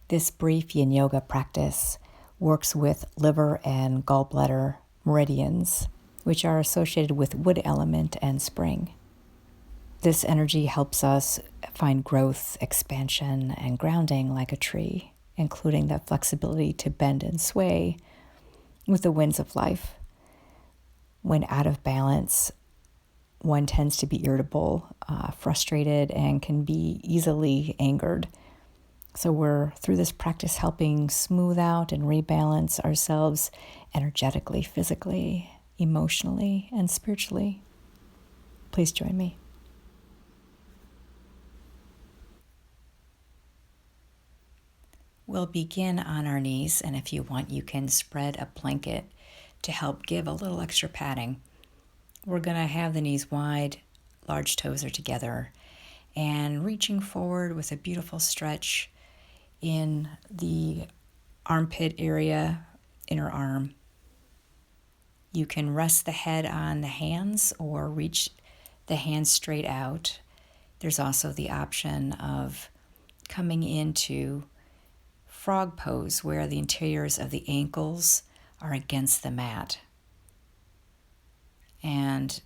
This brief yin yoga practice works with liver and gallbladder meridians, which are associated with wood element and spring. This energy helps us find growth, expansion, and grounding like a tree, including the flexibility to bend and sway with the winds of life. When out of balance, one tends to be irritable, frustrated, and can be easily angered. So we're, through this practice, helping smooth out and rebalance ourselves energetically, physically, emotionally, and spiritually. Please join me. We'll begin on our knees, and if you want, you can spread a blanket to help give a little extra padding. We're going to have the knees wide, large toes are together, and reaching forward with a beautiful stretch in the armpit area, inner arm. You can rest the head on the hands or reach the hands straight out. There's also the option of coming into frog pose, where the interiors of the ankles are against the mat, and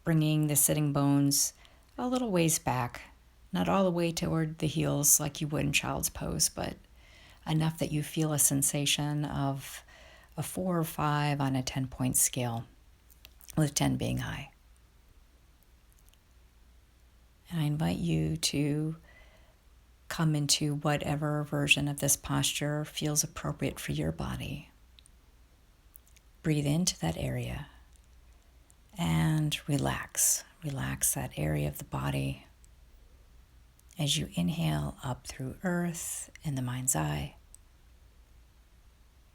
bringing the sitting bones a little ways back, not all the way toward the heels like you would in child's pose, but enough that you feel a sensation of a 4 or 5 on a 10-point scale, with 10 being high. And I invite you to come into whatever version of this posture feels appropriate for your body. Breathe into that area and relax. Relax that area of the body as you inhale up through earth in the mind's eye,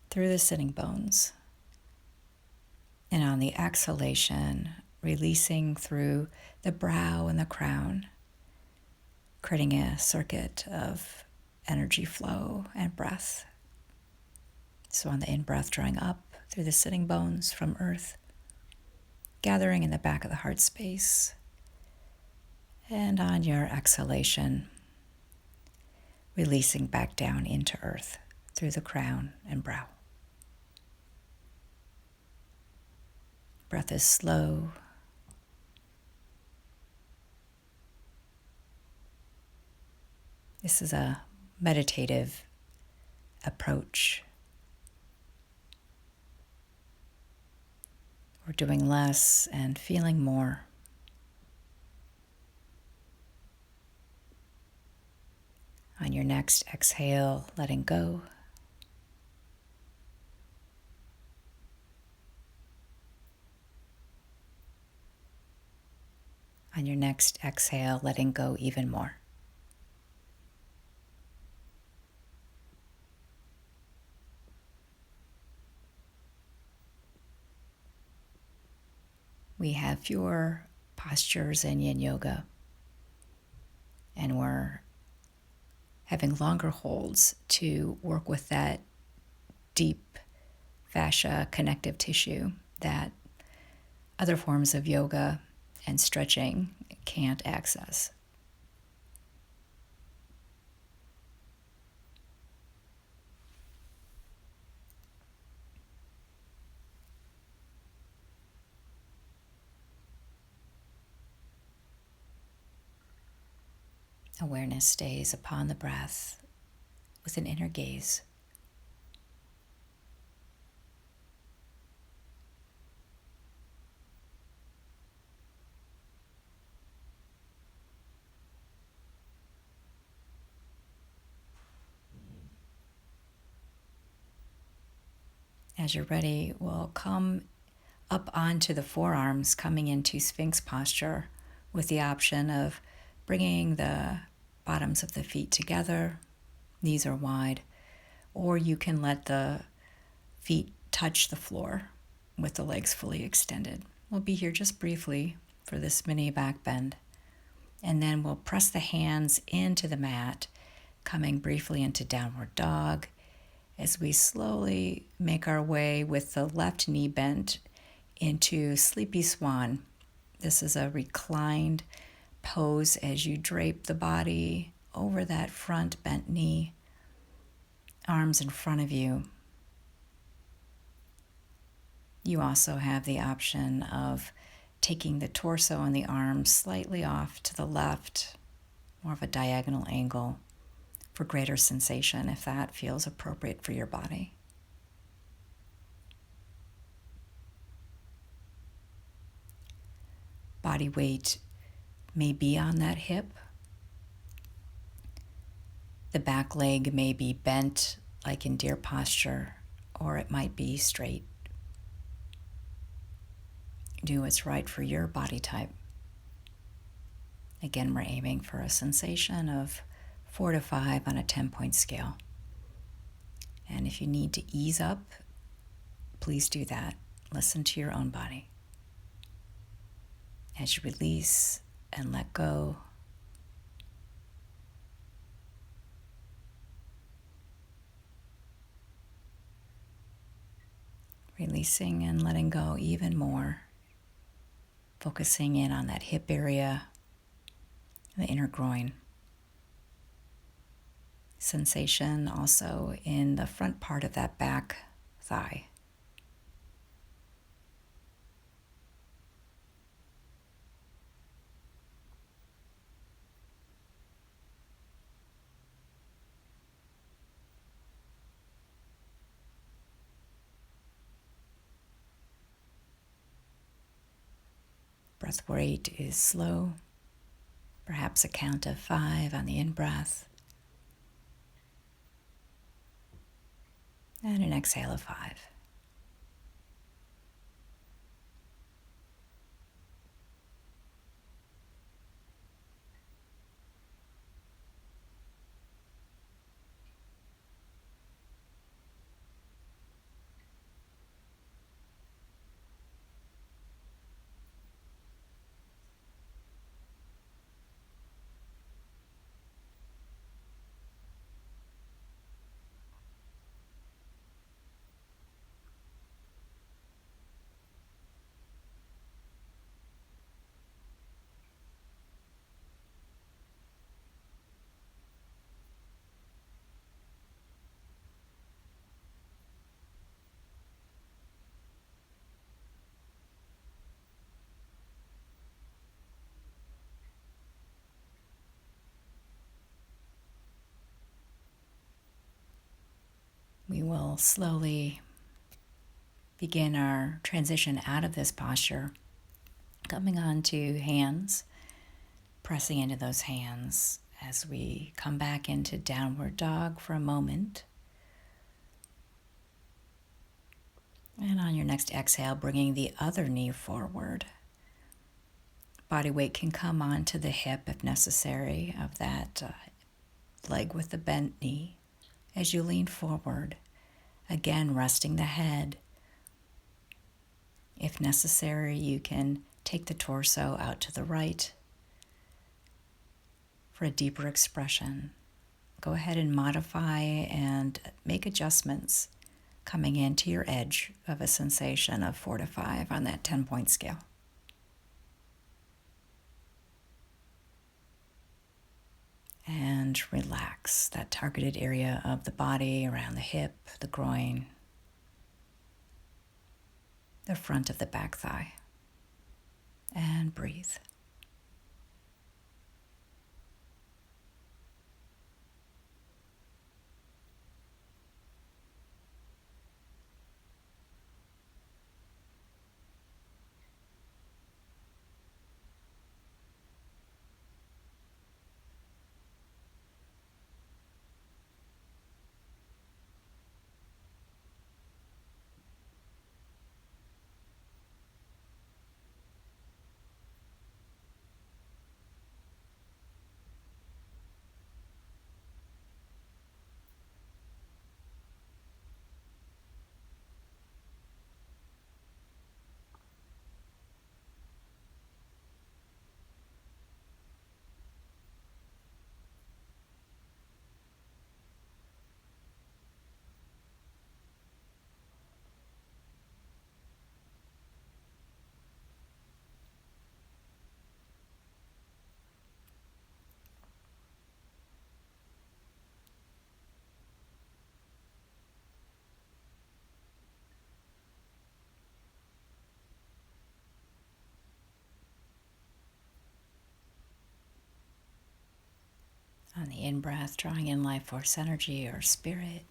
through the sitting bones, and on the exhalation, releasing through the brow and the crown, creating a circuit of energy flow and breath. So on the in-breath, drawing up through the sitting bones from earth, gathering in the back of the heart space. And on your exhalation, releasing back down into earth through the crown and brow. Breath is slow. This is a meditative approach. We're doing less and feeling more. On your next exhale, letting go. On your next exhale, letting go even more. We have fewer postures in yin yoga, and we're having longer holds to work with that deep fascia connective tissue that other forms of yoga and stretching can't access. Awareness stays upon the breath with an inner gaze. As you're ready, we'll come up onto the forearms, coming into Sphinx Posture with the option of bringing the bottoms of the feet together, knees are wide, or you can let the feet touch the floor with the legs fully extended. We'll be here just briefly for this mini back bend, and then we'll press the hands into the mat, coming briefly into downward dog as we slowly make our way with the left knee bent into sleepy swan. This is a reclined pose as you drape the body over that front bent knee, arms in front of you, you also have the option of taking the torso and the arms slightly off to the left, more of a diagonal angle for greater sensation if that feels appropriate for your body. Body weight may be on that hip. The back leg may be bent like in deer posture, or it might be straight. Do what's right for your body type. Again, we're aiming for a sensation of 4 to 5 on a 10-point scale. And if you need to ease up, please do that. Listen to your own body. As you release and let go, releasing and letting go even more, focusing in on that hip area, the inner groin. Sensation also in the front part of that back thigh. Breath rate is slow, perhaps a count of 5 on the in-breath, and an exhale of 5. We will slowly begin our transition out of this posture, coming on to hands, pressing into those hands as we come back into downward dog for a moment. And on your next exhale, bringing the other knee forward. Body weight can come onto the hip if necessary of that leg with the bent knee. As you lean forward, again resting the head. If necessary, you can take the torso out to the right for a deeper expression. Go ahead and modify and make adjustments coming into your edge of a sensation of 4 to 5 on that 10-point scale. And relax that targeted area of the body around the hip, the groin, the front of the back thigh. And breathe. On the in-breath, drawing in life force energy or spirit.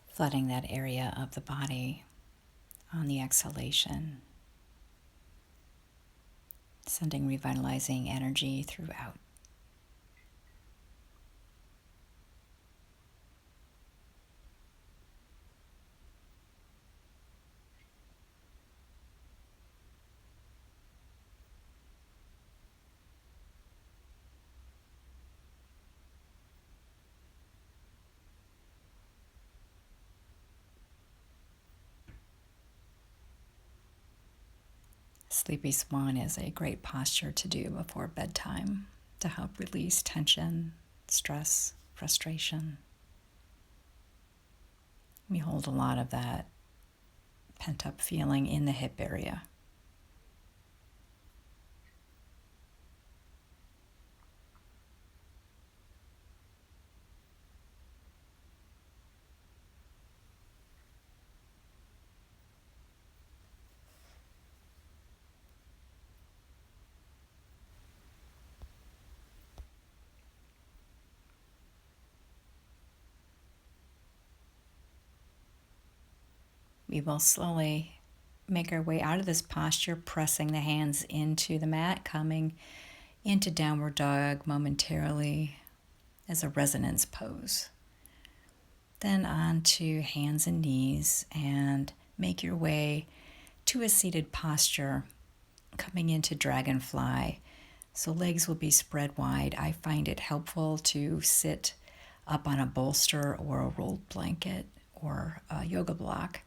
Flooding that area of the body on the exhalation. Sending revitalizing energy throughout. Sleepy Swan is a great posture to do before bedtime to help release tension, stress, frustration. We hold a lot of that pent-up feeling in the hip area. We will slowly make our way out of this posture, pressing the hands into the mat, coming into downward dog momentarily as a resonance pose. Then onto hands and knees and make your way to a seated posture, coming into Dragonfly. So legs will be spread wide. I find it helpful to sit up on a bolster or a rolled blanket or a yoga block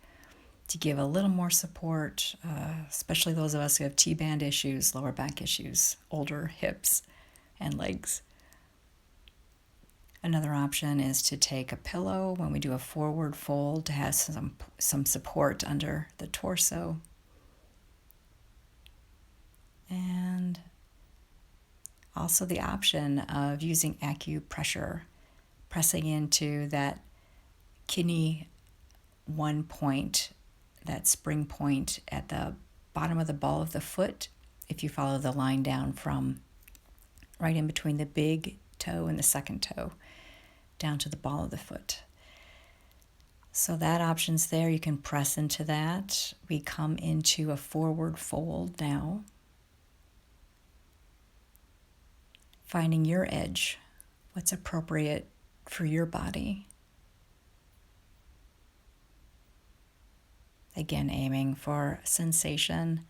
to give a little more support, especially those of us who have T-band issues, lower back issues, older hips and legs. Another option is to take a pillow when we do a forward fold to have some support under the torso. And also the option of using acupressure, pressing into that kidney 1 point, that spring point at the bottom of the ball of the foot, if you follow the line down from right in between the big toe and the second toe, down to the ball of the foot. So that option's there. You can press into that. We come into a forward fold now. Finding your edge, what's appropriate for your body. Again, aiming for sensation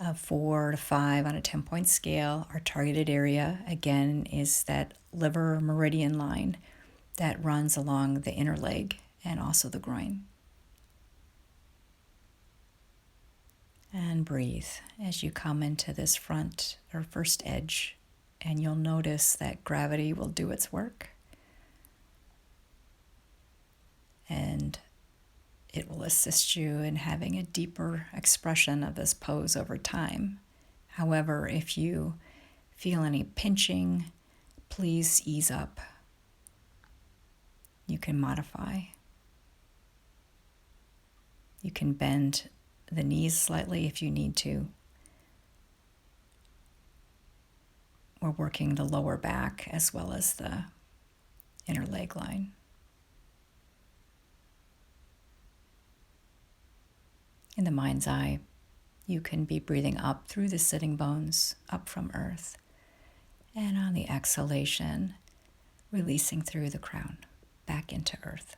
of 4 to 5 on a 10-point scale. Our targeted area, again, is that liver meridian line that runs along the inner leg and also the groin. And breathe as you come into this front or first edge, and you'll notice that gravity will do its work. And it will assist you in having a deeper expression of this pose over time. However, if you feel any pinching, please ease up. You can modify. You can bend the knees slightly if you need to. We're working the lower back as well as the inner leg line. In the mind's eye, you can be breathing up through the sitting bones, up from earth. And on the exhalation, releasing through the crown, back into earth.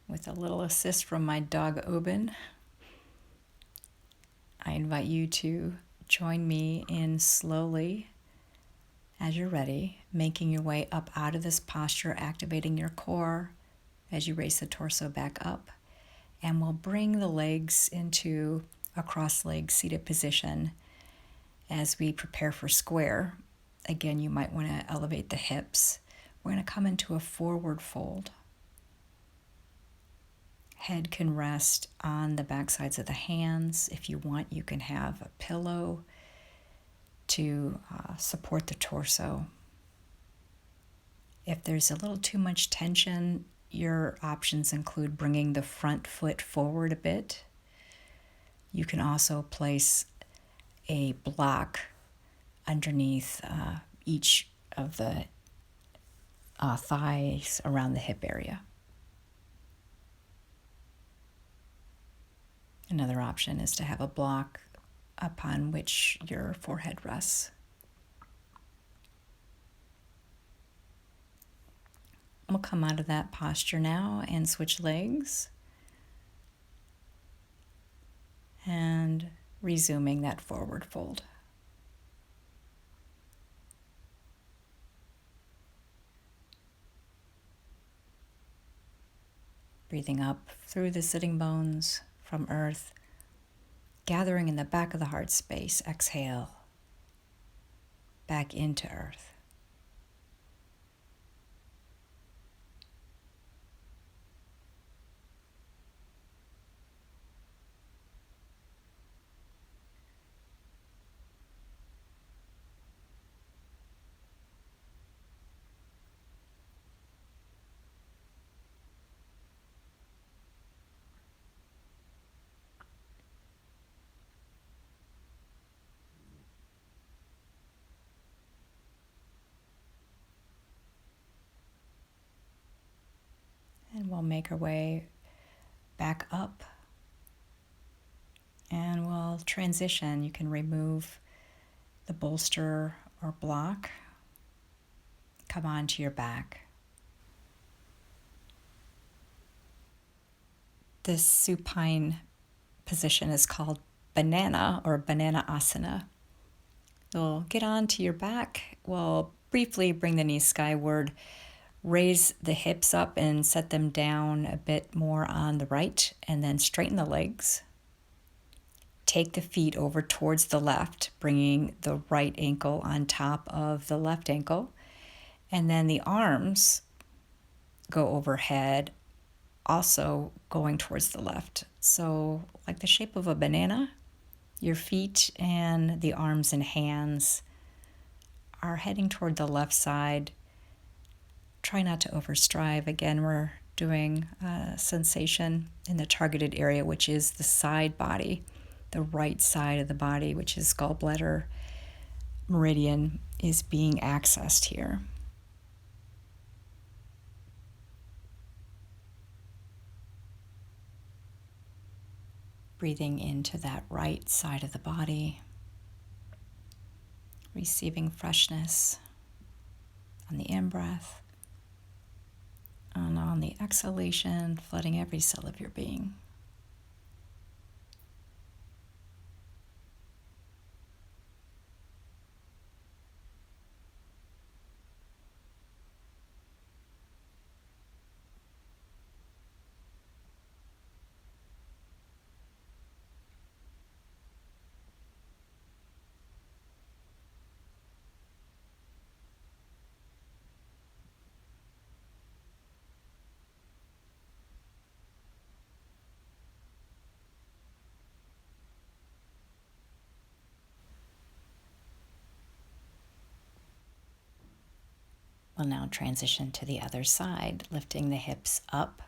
With a little assist from my dog Oben, I invite you to join me in slowly, as you're ready, making your way up out of this posture, activating your core as you raise the torso back up. And we'll bring the legs into a cross-legged seated position as we prepare for square. Again, you might want to elevate the hips. We're going to come into a forward fold. Head can rest on the back sides of the hands. If you want, you can have a pillow to support the torso. If there's a little too much tension, your options include bringing the front foot forward a bit. You can also place a block underneath each of the thighs around the hip area. Another option is to have a block upon which your forehead rests. We'll come out of that posture now and switch legs. And resuming that forward fold. Breathing up through the sitting bones from earth, gathering in the back of the heart space. Exhale, back into earth. And we'll make our way back up. And we'll transition. You can remove the bolster or block. Come onto your back. This supine position is called banana or banana asana. You'll get onto your back. We'll briefly bring the knees skyward. Raise the hips up and set them down a bit more on the right, and then straighten the legs. Take the feet over towards the left, bringing the right ankle on top of the left ankle. And then the arms go overhead, also going towards the left. So like the shape of a banana, your feet and the arms and hands are heading toward the left side. Try not to overstrive. Again, we're doing a sensation in the targeted area, which is the side body, the right side of the body, which is gallbladder meridian, is being accessed here. Breathing into that right side of the body, receiving freshness on the in-breath, and on the exhalation, flooding every cell of your being. We'll now transition to the other side, lifting the hips up,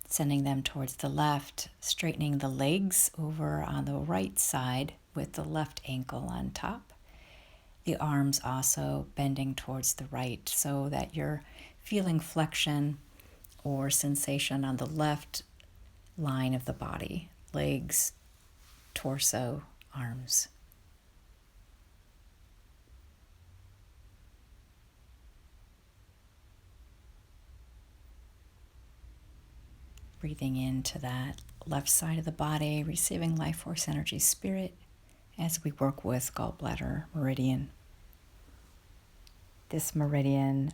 sending them towards the left, straightening the legs over on the right side with the left ankle on top. The arms also bending towards the right so that you're feeling flexion or sensation on the left line of the body, legs, torso, arms. Breathing into that left side of the body, receiving life force energy, spirit, as we work with gallbladder meridian. This meridian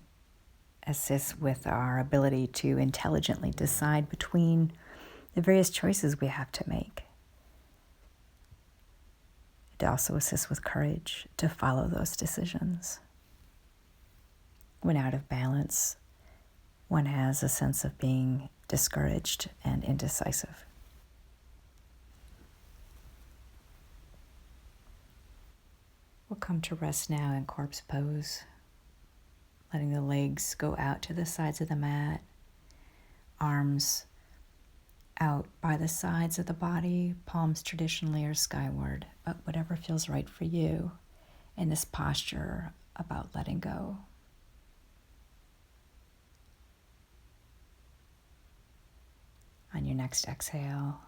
assists with our ability to intelligently decide between the various choices we have to make. It also assists with courage to follow those decisions. When out of balance, one has a sense of being discouraged and indecisive. We'll come to rest now in corpse pose, letting the legs go out to the sides of the mat, arms out by the sides of the body, palms traditionally are skyward, but whatever feels right for you in this posture about letting go. On your next exhale,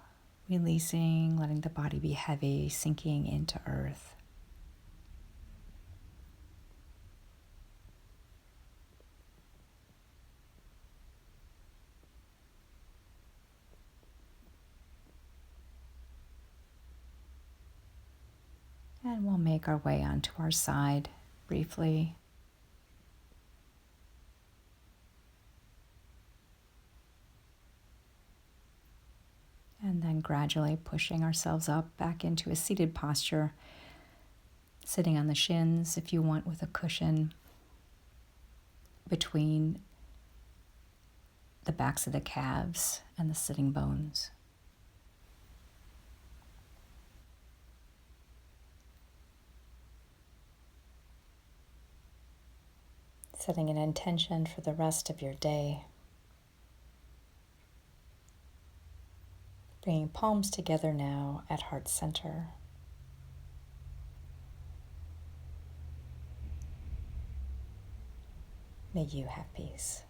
releasing, letting the body be heavy, sinking into earth. And we'll make our way onto our side briefly. And then gradually pushing ourselves up back into a seated posture, sitting on the shins if you want, with a cushion between the backs of the calves and the sitting bones. Setting an intention for the rest of your day. Bringing palms together now at heart center. May you have peace.